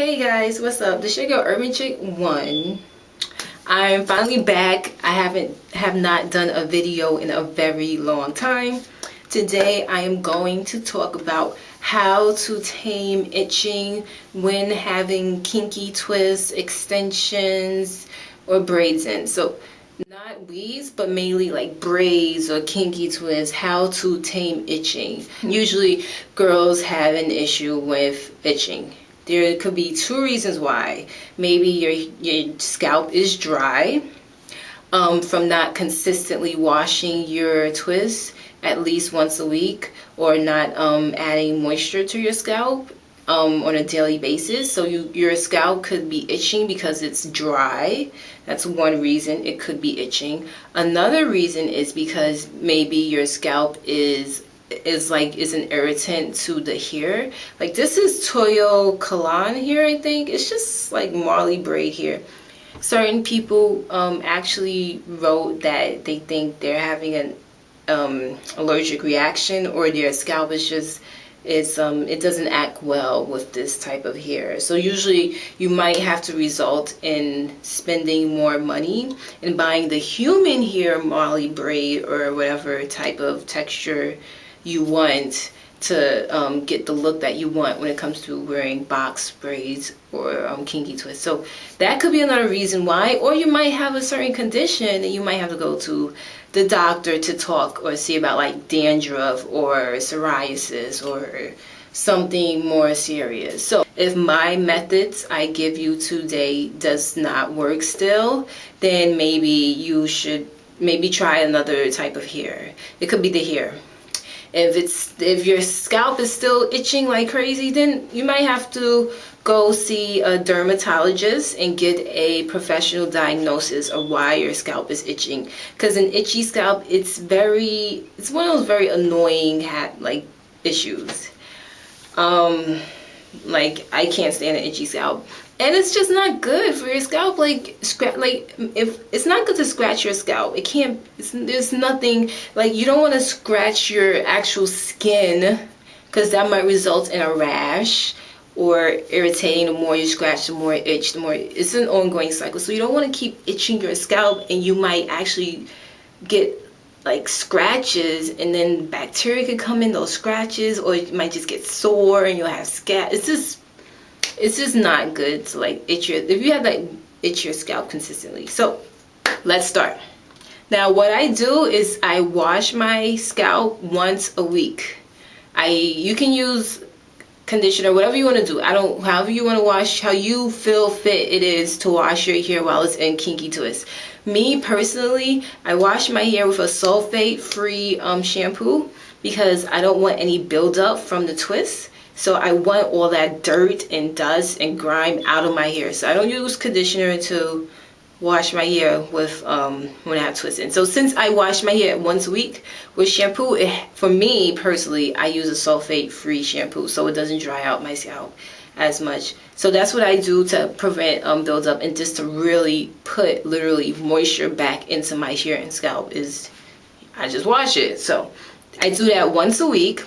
Hey guys, what's up? This your girl Urban Chick 1. I'm finally back. I have not done a video in a very long time. Today I am going to talk about how to tame itching when having kinky twists, extensions, or braids in. So not weaves, but mainly like braids or kinky twists, how to tame itching. Usually girls have an issue with itching. There could be two reasons why. Maybe your scalp is dry from not consistently washing your twists at least once a week, or not adding moisture to your scalp on a daily basis. So your scalp could be itching because it's dry. That's one reason it could be itching. Another reason is because maybe your scalp is an irritant to the hair. Like this is Toyo Kalan here, I think. It's just like Marley braid here. Certain people actually wrote that they think they're having an allergic reaction, or their scalp is just it doesn't act well with this type of hair. So usually you might have to result in spending more money and buying the human hair Marley braid or whatever type of texture you want to get the look that you want when it comes to wearing box braids or kinky twists. So that could be another reason why. Or you might have a certain condition and you might have to go to the doctor to talk or see about like dandruff or psoriasis or something more serious. So if my methods I give you today does not work still, then maybe you should try another type of hair. It could be the hair. If your scalp is still itching like crazy, then you might have to go see a dermatologist and get a professional diagnosis of why your scalp is itching. Because an itchy scalp, it's one of those very annoying issues. Like I can't stand an itchy scalp, and it's just not good for your scalp. If it's not good to scratch your scalp, there's nothing, like you don't want to scratch your actual skin because that might result in a rash or irritating. The more you scratch, the more it itch, the more it's an ongoing cycle. So you don't want to keep itching your scalp, and you might actually get like scratches, and then bacteria could come in those scratches, or you might just get sore and you'll have scab. It's just not good to like itch your scalp consistently. So let's start. Now what I do is I wash my scalp once a week. You can use conditioner, whatever you want to do. However you want to wash, how you feel fit it is to wash your hair while it's in kinky twist. Me personally, I wash my hair with a sulfate-free shampoo because I don't want any buildup from the twist. So I want all that dirt and dust and grime out of my hair. So I don't use conditioner to wash my hair with when I have twists in. So since I wash my hair once a week with shampoo, for me personally, I use a sulfate-free shampoo so it doesn't dry out my scalp as much. So that's what I do to prevent buildup, and just to really put literally moisture back into my hair and scalp is I just wash it. So I do that once a week,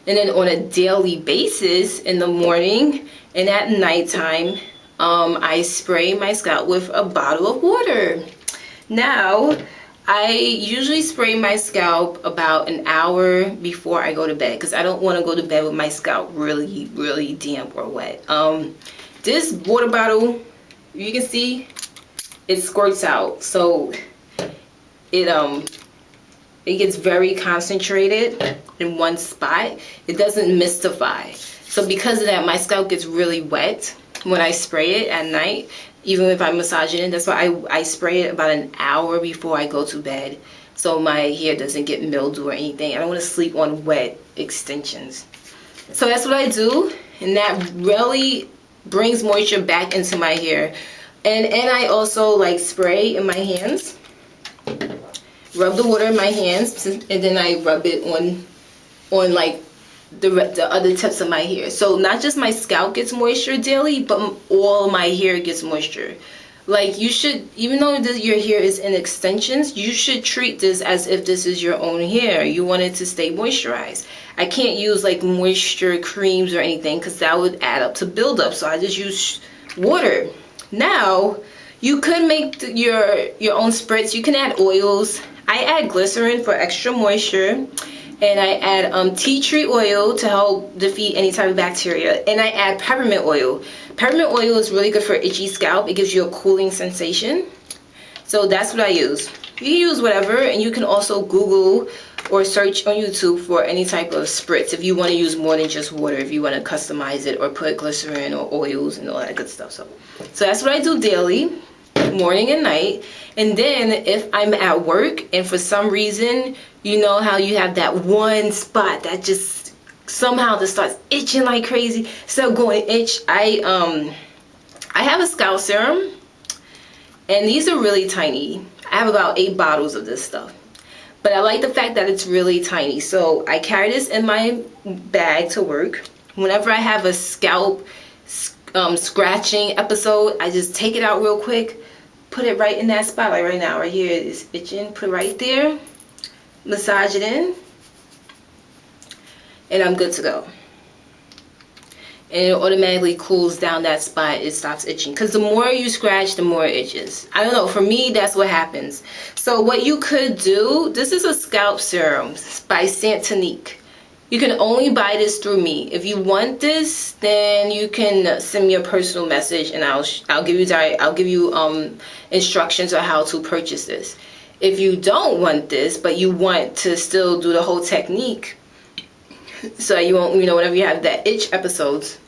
and then on a daily basis in the morning and at nighttime, I spray my scalp with a bottle of water. Now I usually spray my scalp about an hour before I go to bed because I don't want to go to bed with my scalp really damp or wet. This water bottle, you can see it squirts out, so it gets very concentrated in one spot. It doesn't mystify. So because of that, my scalp gets really wet when I spray it at night, even if I massage it in. That's why I spray it about an hour before I go to bed, so my hair doesn't get mildew or anything. I don't want to sleep on wet extensions. So that's what I do, and that really brings moisture back into my hair. And I also like spray in my hands, rub the water in my hands, and then I rub it on like the other tips of my hair. So not just my scalp gets moisture daily, but all my hair gets moisture. Like, you should, even though your hair is in extensions, you should treat this as if this is your own hair. You want it to stay moisturized. I can't use like moisture creams or anything because that would add up to buildup. So I just use water. Now, you could make your own spritz. You can add oils. I add glycerin for extra moisture. And I add tea tree oil to help defeat any type of bacteria. And I add peppermint oil. Peppermint oil is really good for itchy scalp. It gives you a cooling sensation. So that's what I use. You can use whatever, and you can also Google or search on YouTube for any type of spritz if you want to use more than just water, if you want to customize it or put glycerin or oils and all that good stuff. So that's what I do daily, morning and night. And then if I'm at work and for some reason, you know how you have that one spot that just somehow just starts itching like crazy, so going itch, I have a scalp serum, and these are really tiny. I have about 8 bottles of this stuff, but I like the fact that it's really tiny. So I carry this in my bag to work. Whenever I have a scalp scratching episode, I just take it out real quick, put it right in that spot. Like right now, right here, it's itching. Put it right there, massage it in, and I'm good to go. And it automatically cools down that spot. It stops itching, because the more you scratch, the more it itches. I don't know, for me that's what happens. So what you could do, this is a scalp serum by Santanique. You can only buy this through me. If you want this, then you can send me a personal message, and I'll give you instructions on how to purchase this. If you don't want this, but you want to still do the whole technique, so you won't, whenever you have that itch episodes,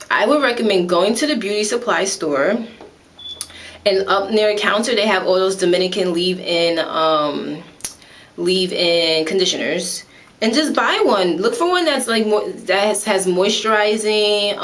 I would recommend going to the beauty supply store, and up near a counter they have all those Dominican leave-in conditioners, and just buy one. Look for one that's like that has moisturizing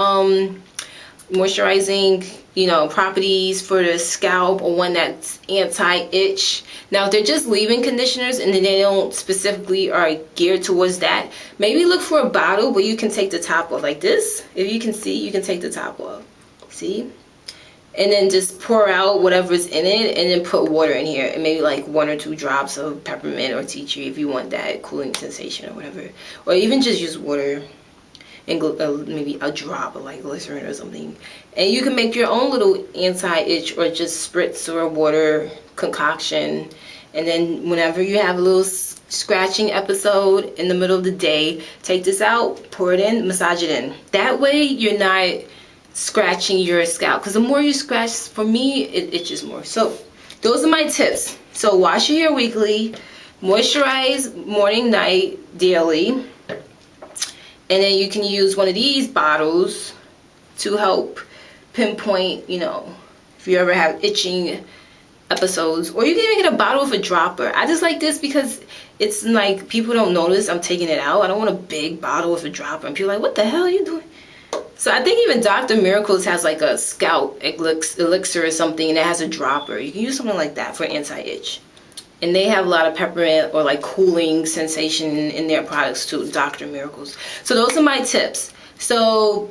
properties for the scalp, or one that's anti-itch. Now if they're just leave-in conditioners and they don't specifically are geared towards that, maybe look for a bottle where you can take the top off like this. If you can see, you can take the top off, see, and then just pour out whatever's in it, and then put water in here, and maybe like 1 or 2 drops of peppermint or tea tree if you want that cooling sensation or whatever, or even just use water and maybe a drop of like glycerin or something, and you can make your own little anti-itch or just spritz or water concoction. And then whenever you have a little scratching episode in the middle of the day, take this out, pour it in, massage it in. That way you're not scratching your scalp, because the more you scratch, for me, it itches more. So those are my tips. So wash your hair weekly, moisturize morning, night, daily. And then you can use one of these bottles to help pinpoint, if you ever have itching episodes. Or you can even get a bottle with a dropper. I just like this because it's like people don't notice I'm taking it out. I don't want a big bottle with a dropper, and people are like, what the hell are you doing? So I think even Dr. Miracles has like a scalp elixir or something that has a dropper. You can use something like that for anti-itch. And they have a lot of peppermint or like cooling sensation in their products too, Dr. Miracles. So those are my tips. So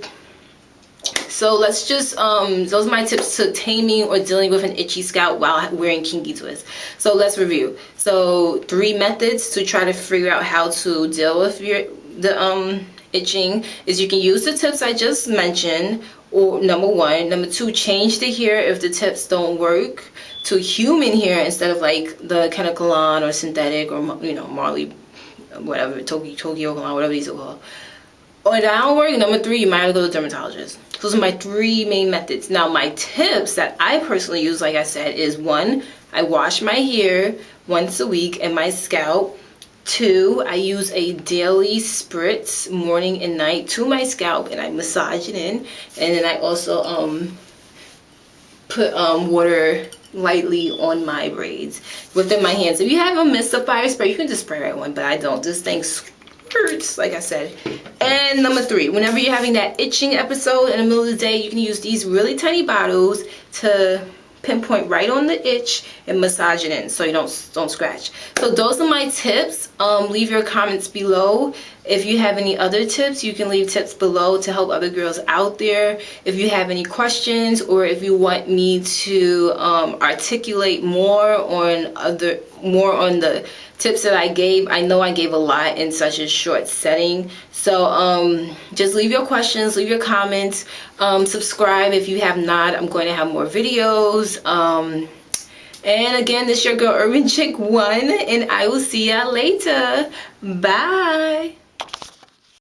let's just, those are my tips to taming or dealing with an itchy scalp while wearing Kinky Twists. So let's review. So 3 methods to try to figure out how to deal with the itching is you can use the tips I just mentioned, or number 1. Number 2, change the hair if the tips don't work to human hair instead of like the Kanekalon or synthetic or Marley, whatever, Tokyo Kalon, whatever these are called. Or that don't work, number 3, you might have to go to a dermatologist. Those are my 3 main methods. Now my tips that I personally use, like I said, is 1, I wash my hair once a week and my scalp. 2, I use a daily spritz morning and night to my scalp, and I massage it in, and then I also put water lightly on my braids within my hands. If you have a mistifier spray, you can just spray right one, but I don't. This thing squirts, like I said. And number 3, whenever you're having that itching episode in the middle of the day, you can use these really tiny bottles to pinpoint right on the itch and massage it in so you don't scratch. So those are my tips. Leave your comments below If you have any other tips, you can leave tips below to help other girls out there. If you have any questions, or if you want me to articulate more on the tips that I gave. I know I gave a lot in such a short setting. So just leave your questions, leave your comments, subscribe if you have not. I'm going to have more videos. And again, this is your girl Urban Chick 1, and I will see y'all later. Bye.